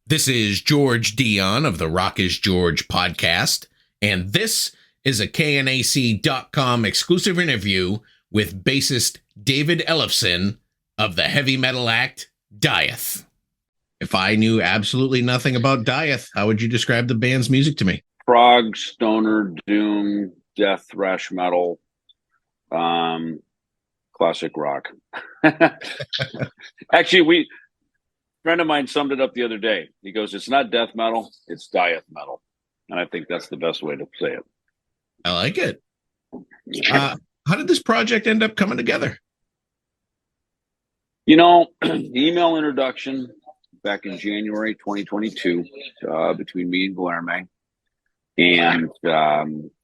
This is George Dionne of the Rock is George podcast, and this is a KNAC.com exclusive interview with bassist David Ellefson of the heavy metal act DIETH. If I knew absolutely nothing about DIETH, how would you describe the band's music to me? Prog, stoner, doom, death, thrash metal, classic rock. Actually, friend of mine summed it up the other day. He goes, "It's not death metal, it's DIETH metal," and I think that's the best way to say it. I like it. How did this project end up coming together? The email introduction back in January 2022 between me and Guilherme, and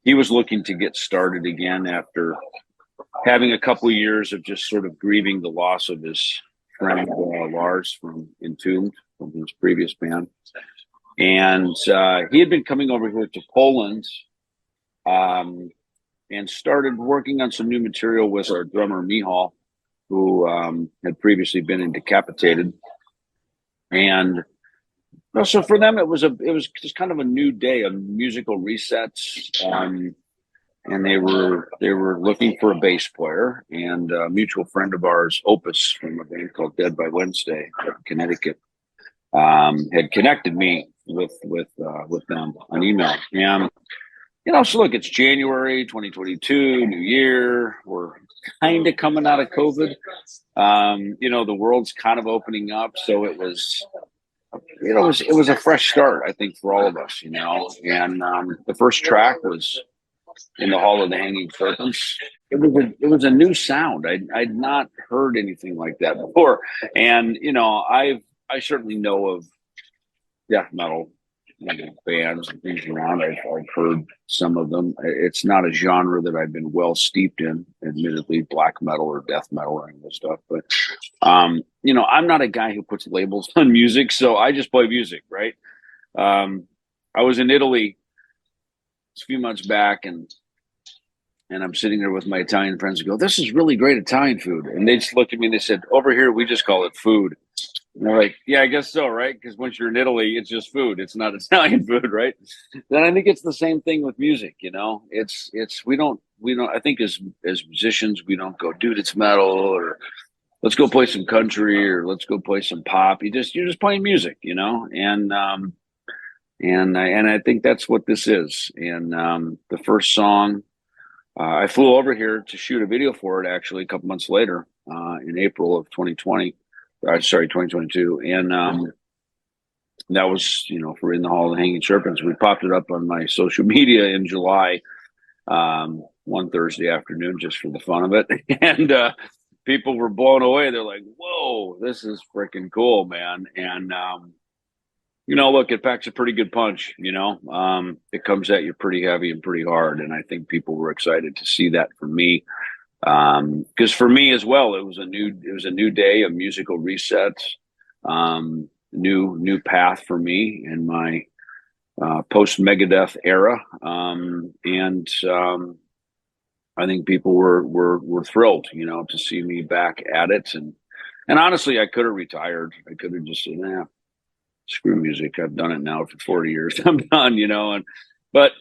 he was looking to get started again after having a couple of years of just sort of grieving the loss of his friend Lars from Entombed, from his previous band. And he had been coming over here to Poland and started working on some new material with our drummer Michal, who had previously been in Decapitated. And so for them, it was just kind of a new day, a musical reset. And they were looking for a bass player, and a mutual friend of ours, Opus, from a band called Dead by Wednesday, from Connecticut, had connected me with them on email. And so look, it's January 2022, New Year. We're kind of coming out of COVID. The world's kind of opening up, so it was a fresh start, I think, for all of us. And the first track was In the Hall of the Hanging Serpents. It was a new sound. I'd not heard anything like that before. And I certainly know of death metal bands and things around. I've heard some of them. It's not a genre that I've been well steeped in, admittedly, black metal or death metal or any of this stuff. But I'm not a guy who puts labels on music, so I just play music, right? I was in Italy a few months back, and I'm sitting there with my Italian friends and go, "This is really great Italian food." And they just looked at me and they said, "Over here, we just call it food." And they're like, "Yeah, I guess so, right? Because once you're in Italy, it's just food. It's not Italian food, right?" Then I think it's the same thing with music. We don't. I think as musicians, we don't go, "Dude, it's metal," or "Let's go play some country," or "Let's go play some pop." You're just playing music, and I think that's what this is. And the first song, I flew over here to shoot a video for it, actually, a couple months later, in April of 2022. And that was, for In the Hall of the Hanging Serpents. We popped it up on my social media in July, one Thursday afternoon, just for the fun of it. And people were blown away. They're like, "Whoa, this is freaking cool, man." And look, it packs a pretty good punch. It comes at you pretty heavy and pretty hard, and I think people were excited to see that from me, because for me as well, it was a new day, a musical reset, new path for me in my post Megadeth era, and I think people were thrilled, to see me back at it, and honestly, I could have retired. I could have just said, "Nah, screw music. I've done it now for 40 years. I'm done," but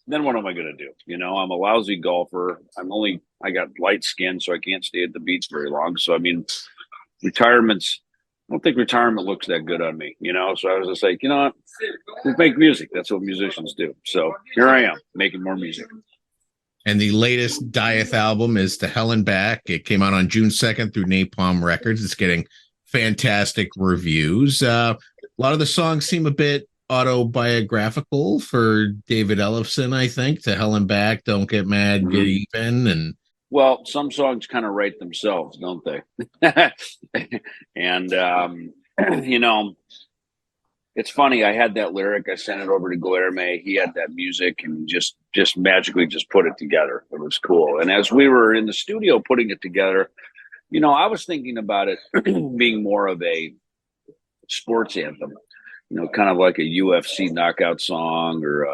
then what am I going to do? I'm a lousy golfer. I got light skin, so I can't stay at the beach very long. So, I don't think retirement looks that good on me, So I was just like, what? Just make music. That's what musicians do. So here I am making more music. And the latest DIETH album is to Helen Back. It came out on June 2nd through Napalm Records. It's getting fantastic reviews. A lot of the songs seem a bit autobiographical for David Ellefson, I think. To Helen Back, Don't Get Mad, Get Even. And well, some songs kind of write themselves, don't they? And, it's funny. I had that lyric. I sent it over to Guilherme. He had that music and just magically just put it together. It was cool. And as we were in the studio putting it together, I was thinking about it being more of a sports anthem, kind of like a UFC knockout song, or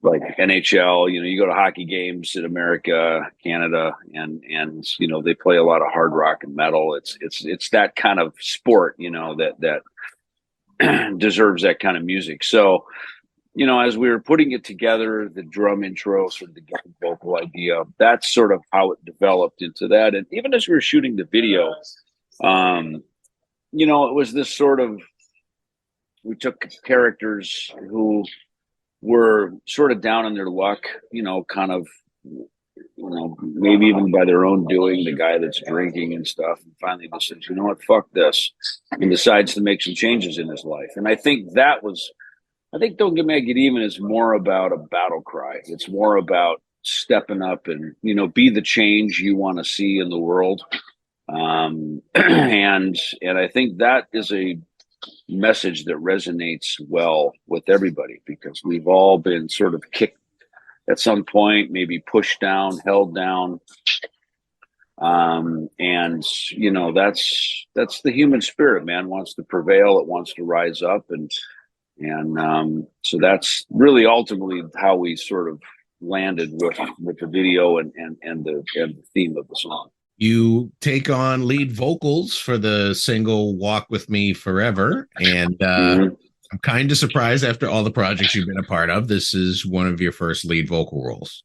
like NHL. You go to hockey games in America, Canada, and they play a lot of hard rock and metal. It's that kind of sport, that deserves that kind of music. So, as we were putting it together, the drum intro, sort of the vocal idea, that's sort of how it developed into that. And even as we were shooting the video, it was this sort of, we took characters who were sort of down on their luck, kind of, maybe even by their own doing, the guy that's drinking and stuff, and finally decides, you know what, fuck this, and decides to make some changes in his life. And I think Don't Get Mad, Get Even is more about a battle cry. It's more about stepping up and, be the change you want to see in the world. And I think that is a message that resonates well with everybody, because we've all been sort of kicked at some point, maybe pushed down, held down. And that's the human spirit, man. Wants to prevail. It wants to rise up. And so that's really ultimately how we sort of landed with the video and the theme of the song. You take on lead vocals for the single Walk With Me Forever. And I'm kind of surprised, after all the projects you've been a part of, this is one of your first lead vocal roles.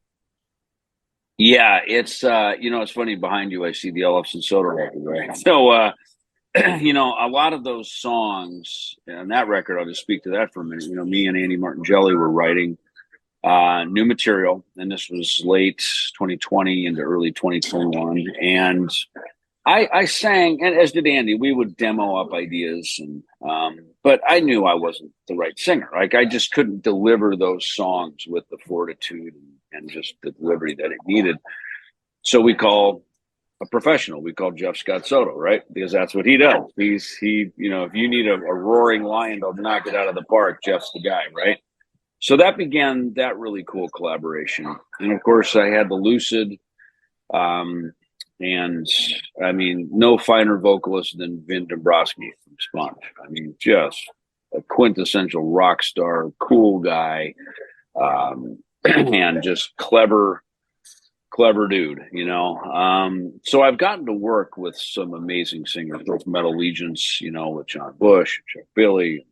Yeah, it's, it's funny, behind you, I see the Ellefson Soto record, right? So, a lot of those songs and that record, I'll just speak to that for a minute. Me and Andy Martingelli were writing new material, and this was late 2020 into early 2021. And I sang, and as did Andy. We would demo up ideas, and but I knew I wasn't the right singer. Like, I just couldn't deliver those songs with the fortitude and just the delivery that it needed. So we call a professional. We call Jeff Scott Soto, right? Because that's what he does. He if you need a roaring lion to knock it out of the park, Jeff's the guy, right? So that began that really cool collaboration. And of course, I had the Lucid, and I mean, no finer vocalist than Vin Dombrowski from Sponge. I mean, just a quintessential rock star, cool guy, and just clever dude, So I've gotten to work with some amazing singers, both Metal Legions, with John Bush, Chuck Billy,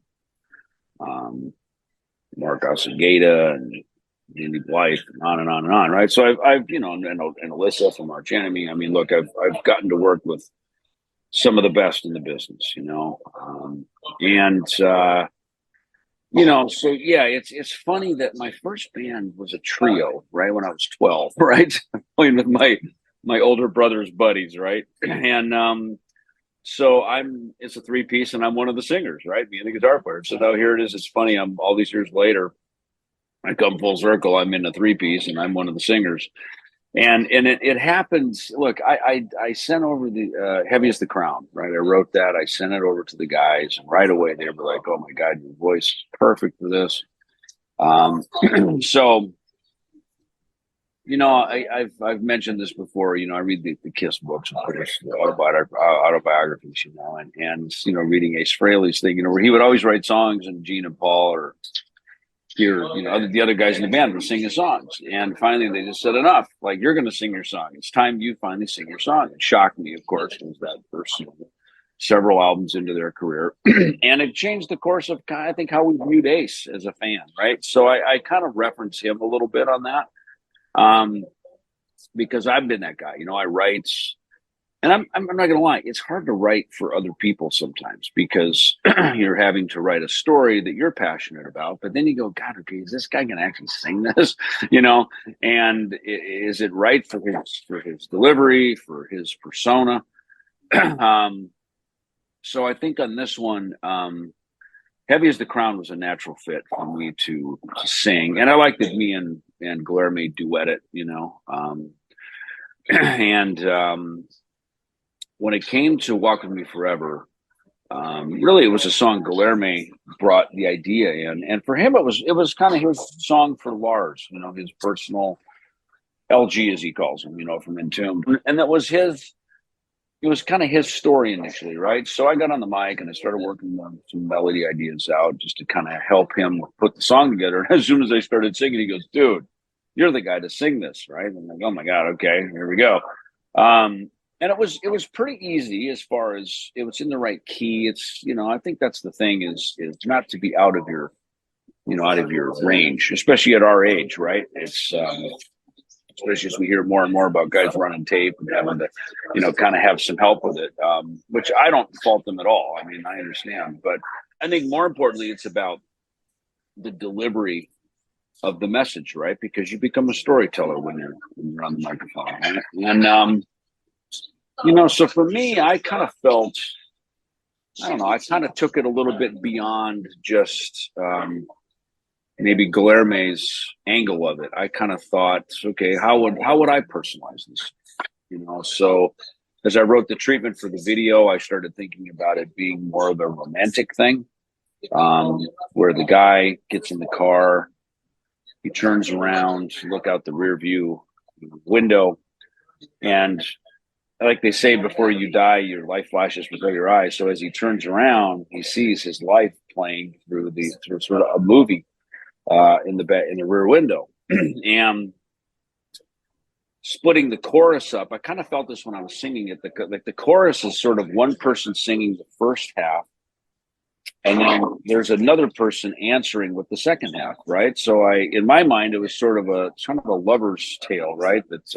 Mark Asagata, and Andy Blythe, and on and on and on, right? So I've and Alyssa from Arch Enemy. I mean, look, I've gotten to work with some of the best in the business, so yeah, it's funny that my first band was a trio, right? When I was 12, right? Playing with my older brother's buddies, right? And so it's a 3-piece, and I'm one of the singers, right? Being the guitar player. So now here it is. It's funny. I'm all these years later, I come full circle. I'm in a 3-piece, and I'm one of the singers. And it happens. Look, I sent over the Heavy as the Crown, right? I wrote that. I sent it over to the guys, and right away they were like, "Oh my God, your voice is perfect for this." So, I've mentioned this before. I read the Kiss books, of course, the autobiographies, and reading Ace Frehley's thing, where he would always write songs, and Gene and Paul or the other guys in the band would sing his songs. And finally they just said, enough, like, you're going to sing your song. It's time you finally sing your song. It shocked me, of course. It was that first several albums into their career. And it changed the course of, I think, how we viewed Ace as a fan, right? So I kind of reference him a little bit on that, because I've been that guy. I write, and I'm not going to lie, it's hard to write for other people sometimes, because you're having to write a story that you're passionate about, but then you go, God, okay, is this guy going to actually sing this? And is it right for his delivery, for his persona? So I think on this one, Heavy as the Crown was a natural fit for me to sing. And I like that me and Guilherme duet it, and when it came to Walk With Me Forever, really it was a song Guilherme brought the idea in. And for him, it was kind of his song for Lars, his personal LG, as he calls him, from Entombed. And it was kind of his story initially, right? So I got on the mic and I started working on some melody ideas out just to kind of help him put the song together. And as soon as I started singing, he goes, dude, you're the guy to sing this, right? And I'm like, oh my God, okay, here we go. And it was pretty easy as far as it was in the right key. It's, I think that's the thing is not to be out of your, out of your range, especially at our age, right? It's, especially as we hear more and more about guys running tape and having to, kind of have some help with it, which I don't fault them at all. I mean, I understand, but I think more importantly, it's about the delivery of the message, right? Because you become a storyteller when you're on the microphone, right? And so for me, I kind of felt, I don't know, I kind of took it a little bit beyond just maybe Guilherme's angle of it. I kind of thought, okay, how would I personalize this? So as I wrote the treatment for the video, I started thinking about it being more of a romantic thing, where the guy gets in the car, he turns around, look out the rear view window, and like they say, before you die, your life flashes before your eyes. So as he turns around, he sees his life playing through sort of a movie in the rear window. And splitting the chorus up, I kind of felt this when I was singing it. The chorus is sort of one person singing the first half, and then there's another person answering with the second half, right? So in my mind, it was sort of a lover's tale, right? That's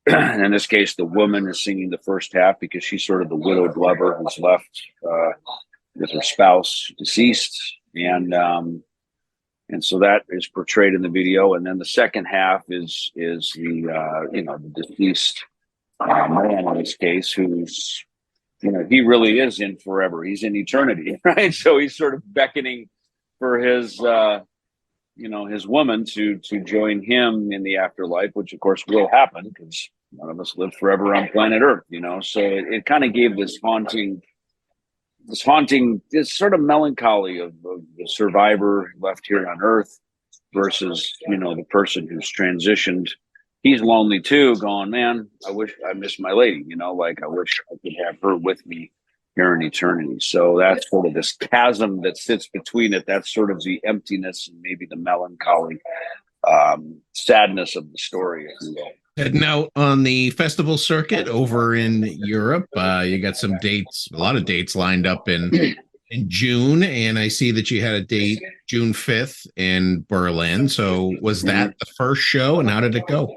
in this case, the woman is singing the first half because she's sort of the widowed lover who's left with her spouse deceased, and so that is portrayed in the video. And then the second half is the deceased man in this case, who's he really is in forever. He's in eternity, right? So he's sort of beckoning for his his woman to join him in the afterlife, which of course will happen because none of us live forever on planet Earth, So it kind of gave this haunting, this sort of melancholy of the survivor left here on Earth versus, the person who's transitioned. He's lonely too, going, man, I wish I missed my lady, like I wish I could have her with me here in eternity. So that's sort of this chasm that sits between it. That's sort of the emptiness and maybe the melancholy sadness of the story, if you will. Heading out on the festival circuit over in Europe, you got some dates, a lot of dates lined up in June, and I see that you had a date June 5th in Berlin. So was that the first show, and how did it go?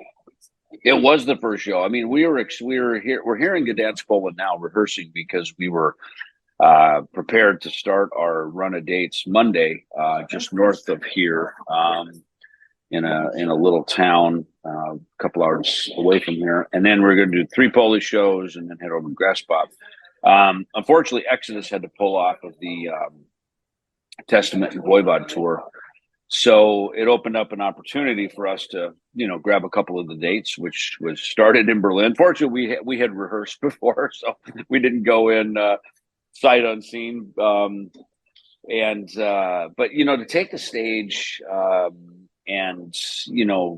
It was the first show. I mean, we're here in Gdansk, Poland now, rehearsing because we were prepared to start our run of dates Monday, just north of here, in a little town, a couple hours away from here, and then we're going to do 3 Polish shows and then head over to Graspop. Unfortunately, Exodus had to pull off of the Testament and Voivod tour. So it opened up an opportunity for us to, grab a couple of the dates, which was started in Berlin. Fortunately, we had rehearsed before, so we didn't go in sight unseen. But to take the stage and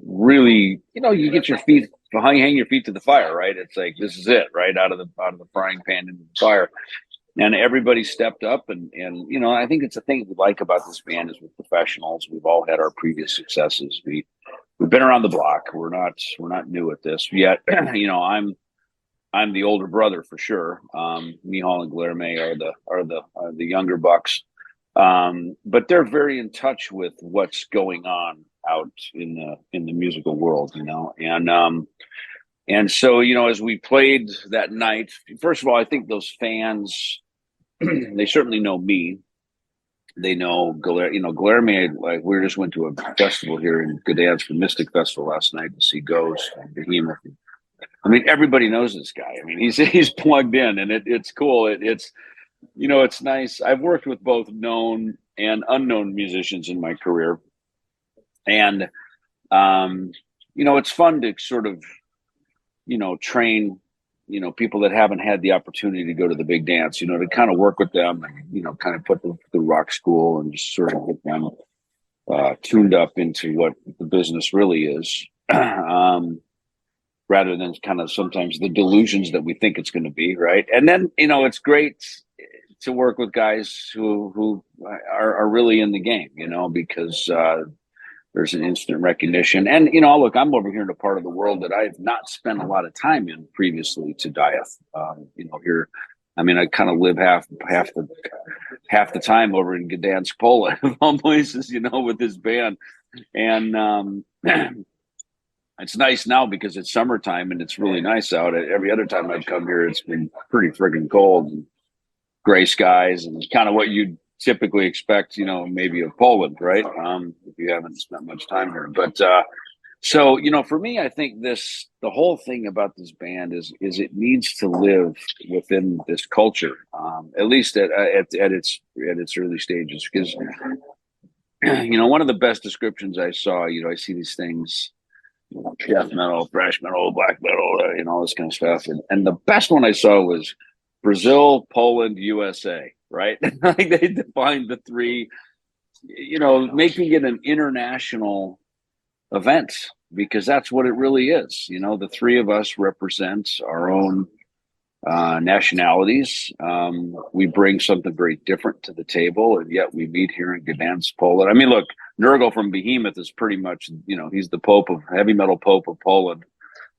really, you get your feet, hang your feet to the fire, right? It's like, this is it, right? Out of the frying pan into the fire. And everybody stepped up, and I think it's a thing we like about this band is we're professionals. We've all had our previous successes. We've been around the block. We're not new at this yet. I'm the older brother for sure. Michal and Guilherme are the younger bucks, but they're very in touch with what's going on out in the musical world, and so, as we played that night, first of all, I think those fans, they certainly know me. They know Guilherme. Like, we just went to a festival here in Gdansk, the Mystic Festival last night, to see Ghost and Behemoth. I mean, everybody knows this guy. I mean, he's plugged in, and it's cool. It's nice. I've worked with both known and unknown musicians in my career, and it's fun to sort of train, people that haven't had the opportunity to go to the big dance, to kind of work with them and, kind of put the rock school and just sort of get them tuned up into what the business really is, rather than kind of sometimes the delusions that we think it's going to be. Right. And then, it's great to work with guys who are really in the game, because there's an instant recognition. And, you know, look, I'm over here in a part of the world that I've not spent a lot of time in previously to Dieth. You know, here, I mean, I kind of live half the time over in Gdansk, Poland, of all places, you know, with this band. And it's nice now because it's summertime and it's really nice out. Every other time I've come here, it's been pretty friggin' cold and gray skies and kind of what you'd typically expect, you know, maybe of Poland, right? If you haven't spent much time here. But so, you know, for me, I think the whole thing about this band is it needs to live within this culture, at least at its early stages. Because, you know, one of the best descriptions I saw, you know, I see these things, death metal, thrash metal, black metal, you know, all this kind of stuff. And the best one I saw was Brazil, Poland, USA, right? Like they defined the three, you know, making it an international event, because that's what it really is. You know, the three of us represent our own nationalities. We bring something very different to the table, and yet we meet here in Gdansk, Poland. I mean, look, Nurgle from Behemoth is pretty much, you know, he's the heavy metal pope of Poland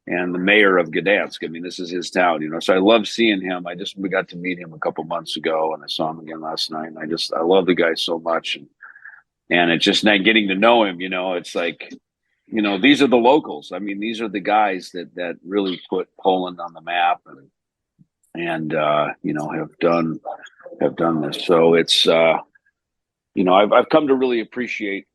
and the mayor of Gdansk. I mean, this is his town, you know, so I love seeing him. We got to meet him a couple months ago, and I saw him again last night, and I love the guy so much. And it's just not getting to know him, you know, it's like, you know, these are the locals. I mean, these are the guys that really put Poland on the map and you know, have done this. So it's, you know, I've come to really appreciate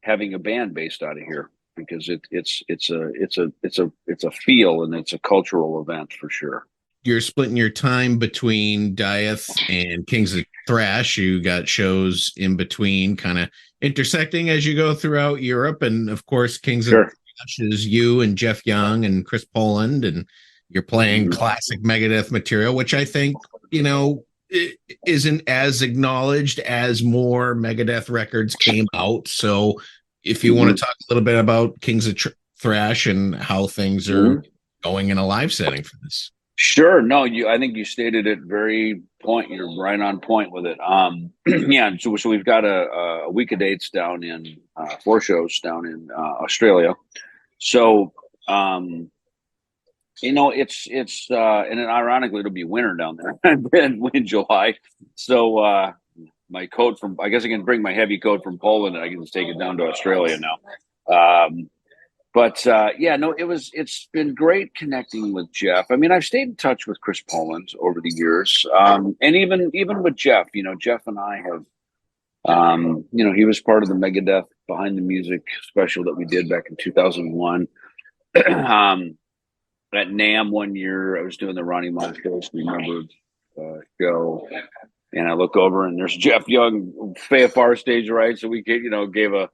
having a band based out of here, because it's a feel, and it's a cultural event for sure. You're splitting your time between Dieth and Kings of Thrash. You got shows in between, kind of intersecting as you go throughout Europe. And of course, Kings of Thrash is you and Jeff Young and Chris Poland, and you're playing classic Megadeth material, which I think, you know, isn't as acknowledged as more Megadeth records came out. So if you want to talk a little bit about Kings of Thrash and how things are going in a live setting for this. Sure. No, I think you stated it very point. You're right on point with it. Yeah. So we've got a week of dates down in 4 shows down in Australia. So, you know, it's and then ironically it'll be winter down there in July. So my coat I guess I can bring my heavy coat from Poland and I can just take it down to Australia now. But yeah, no, it's been great connecting with Jeff. I mean, I've stayed in touch with Chris Poland over the years. And even with Jeff, you know, Jeff and I have, you know, he was part of the Megadeth Behind the Music special that we did back in 2001. At NAMM one year, I was doing the Ronnie Montrose Remembered show. And I look over and there's Jeff Young, FAFR stage right. So we gave a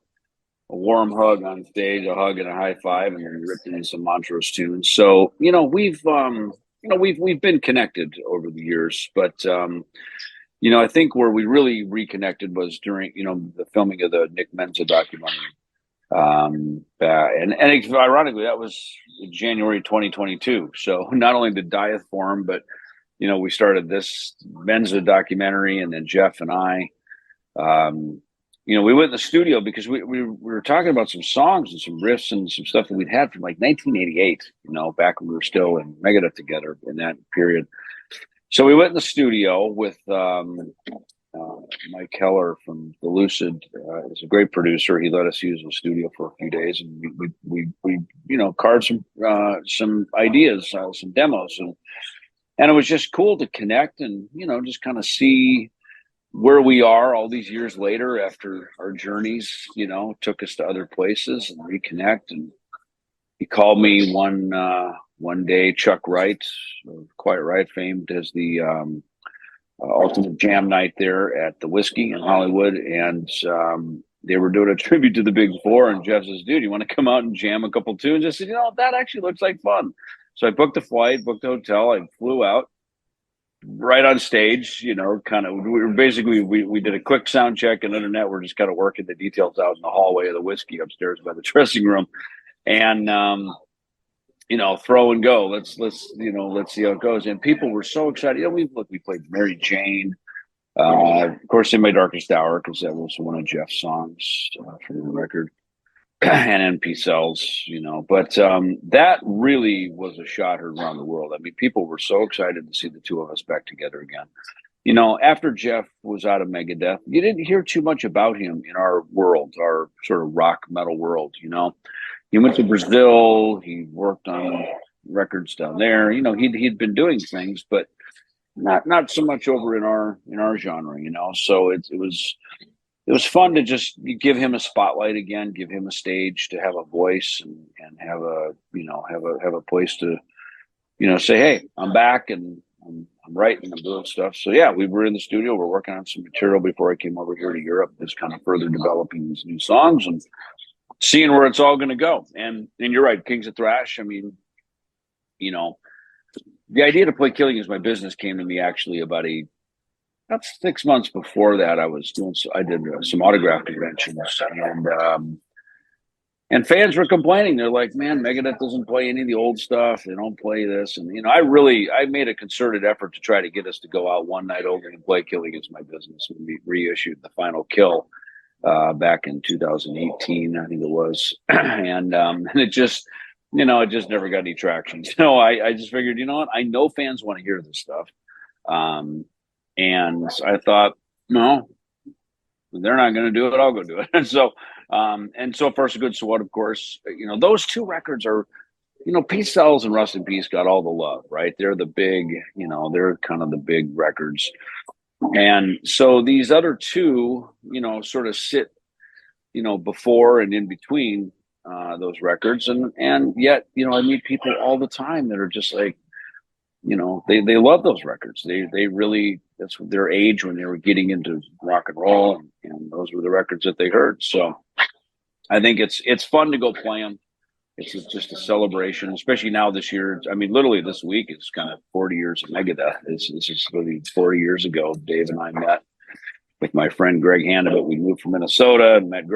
warm hug on stage, a hug and a high five, and we ripped in some Montrose tunes. So, you know, we've been connected over the years, but, you know, I think where we really reconnected was during, you know, the filming of the Nick Menza documentary. And ironically, that was January 2022. So not only did Dieth form, but, you know, we started this Menza documentary, and then Jeff and I, you know, we went in the studio because we were talking about some songs and some riffs and some stuff that we'd had from like 1988, you know, back when we were still in Megadeth together in that period. So we went in the studio with Mike Keller from the Lucid. He's a great producer. He let us use the studio for a few days, and we you know, carved some ideas, some demos, and it was just cool to connect and, you know, just kind of see where we are all these years later after our journeys, you know, took us to other places and reconnect. And he called me one day, Chuck Wright, Quiet Riot famed as the ultimate jam night there at the Whiskey in Hollywood. And they were doing a tribute to the Big Four. And Jeff says, dude, you want to come out and jam a couple tunes? I said, you know, that actually looks like fun. So I booked a flight, booked a hotel. I flew out. Right on stage, you know, kind of, we did a quick sound check, and internet, we're just kind of working the details out in the hallway of the Whiskey upstairs by the dressing room, and you know, throw and go. Let's see how it goes. And people were so excited. You know, we played Mary Jane, of course, In My Darkest Hour, because that was one of Jeff's songs for the record. and NP cells, but that really was a shot heard around the world. I mean, people were so excited to see the two of us back together again. After Jeff was out of Megadeth, you didn't hear too much about him in our world, our sort of rock metal world. He went to Brazil. He worked on records down there. He'd been doing things, but not so much over in our genre. So it was fun to just give him a spotlight again, give him a stage to have a voice and have a place to say, hey, I'm back and I'm writing, I'm doing stuff. So yeah, we were in the studio. We're working on some material before I came over here to Europe, just kind of further developing these new songs and seeing where it's all going to go. And you're right, Kings of Thrash. I mean, the idea to play Killing Is My Business came to me actually about 6 months before that. I did some autograph conventions, and fans were complaining. They're like, man, Megadeth doesn't play any of the old stuff. They don't play this. And, I made a concerted effort to try to get us to go out one night over and play Killing Is My Business. When we reissued the final Kill back in 2018, I think it was. And it just, it just never got any traction. So I just figured, you know what? I know fans want to hear this stuff. And I thought, no, they're not going to do it. I'll go do it. And so far so good. So what, of course, those 2 records are, Peace Cells and Rust in Peace got all the love, right? They're the big, they're kind of the big records. And so these other 2, sort of sit, before and in between those records. And yet, I meet people all the time that are just like, they love those records. They really, that's their age when they were getting into rock and roll, and those were the records that they heard. So I think it's fun to go play them. It's just a celebration, especially now this year. I mean, literally this week is kind of 40 years of Megadeth. This is really 40 years ago. Dave and I met with my friend Greg Handevitt. We moved from Minnesota and met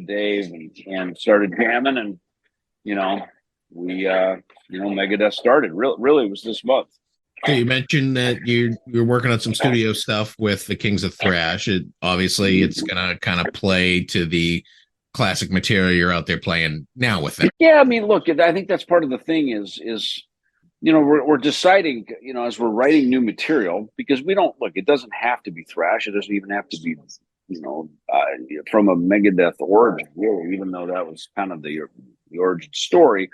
Dave and started jamming, and Megadeth started. Really, it was this month. So you mentioned that you're working on some studio stuff with the Kings of Thrash. Obviously, it's gonna kind of play to the classic material you're out there playing now with them. Yeah, I mean, look, I think that's part of the thing is we're deciding, as we're writing new material, because we don't look. It doesn't have to be thrash. It doesn't even have to be, from a Megadeth origin, really, even though that was kind of the origin story.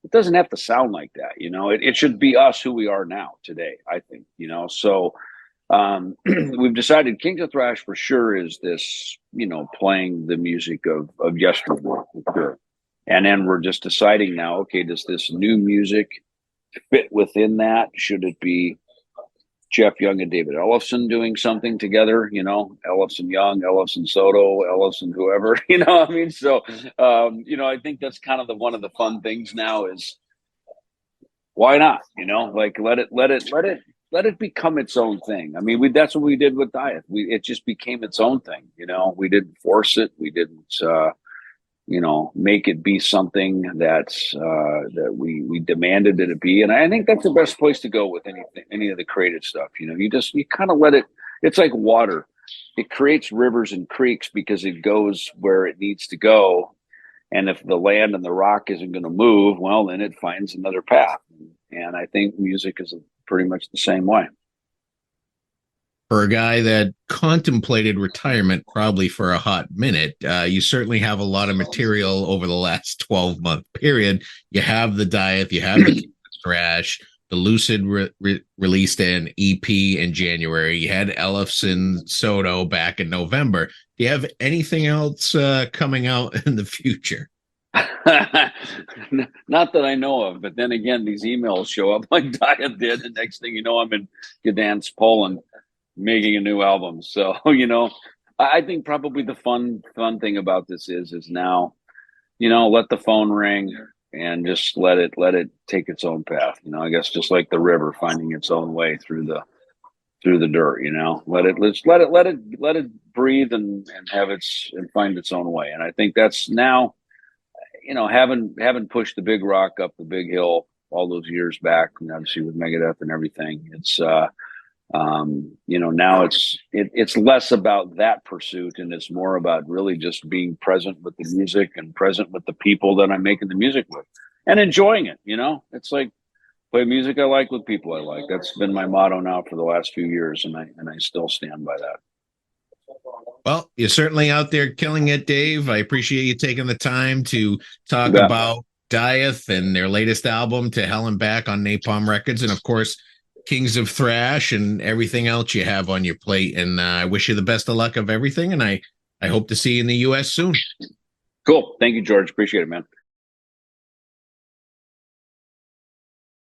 It doesn't have to sound like that, it should be us, who we are now today, I think, so we've decided Kings of Thrash for sure is this, playing the music of yesterday, for sure. And then we're just deciding now, okay, does this new music fit within that? Should it be Jeff Young and David Ellefson doing something together, Ellefson Young, Ellefson Soto, Ellefson whoever, I mean? So, I think that's kind of one of the fun things now is why not, like let it become its own thing. I mean, that's what we did with Diet. It just became its own thing. We didn't force it. We didn't, make it be something that we demanded it to be. And I think that's the best place to go with any of the creative stuff. You kind of let it. It's like water. It creates rivers and creeks because it goes where it needs to go. And if the land and the rock isn't going to move, well, then it finds another path. And I think music is pretty much the same way. For a guy that contemplated retirement probably for a hot minute, you certainly have a lot of material over the last 12-month period. You have the Diet, you have the Thrash, the Lucid released an EP in January. You had Ellefson Soto back in November. Do you have anything else coming out in the future? Not that I know of, but then again, these emails show up like Diet did. The next thing you know, I'm in Gdansk, Poland, making a new album. So, I think probably the fun thing about this is now, let the phone ring and just let it take its own path. I guess just like the river finding its own way through the dirt, let it breathe and find its own way. And I think that's now, having pushed the big rock up the big hill all those years back, obviously with Megadeth and everything, it's Now it's less about that pursuit, and it's more about really just being present with the music and present with the people that I'm making the music with and enjoying it. It's like play music I like with people I like. That's been my motto now for the last few years, and I still stand by that. Well, you're certainly out there killing it, Dave. I appreciate you taking the time to talk about Dieth and their latest album, To Helen Back on Napalm Records, and of course, Kings of Thrash and everything else you have on your plate. And I wish you the best of luck of everything, and I hope to see you in the U.S. soon. Cool. Thank you, George. Appreciate it, man.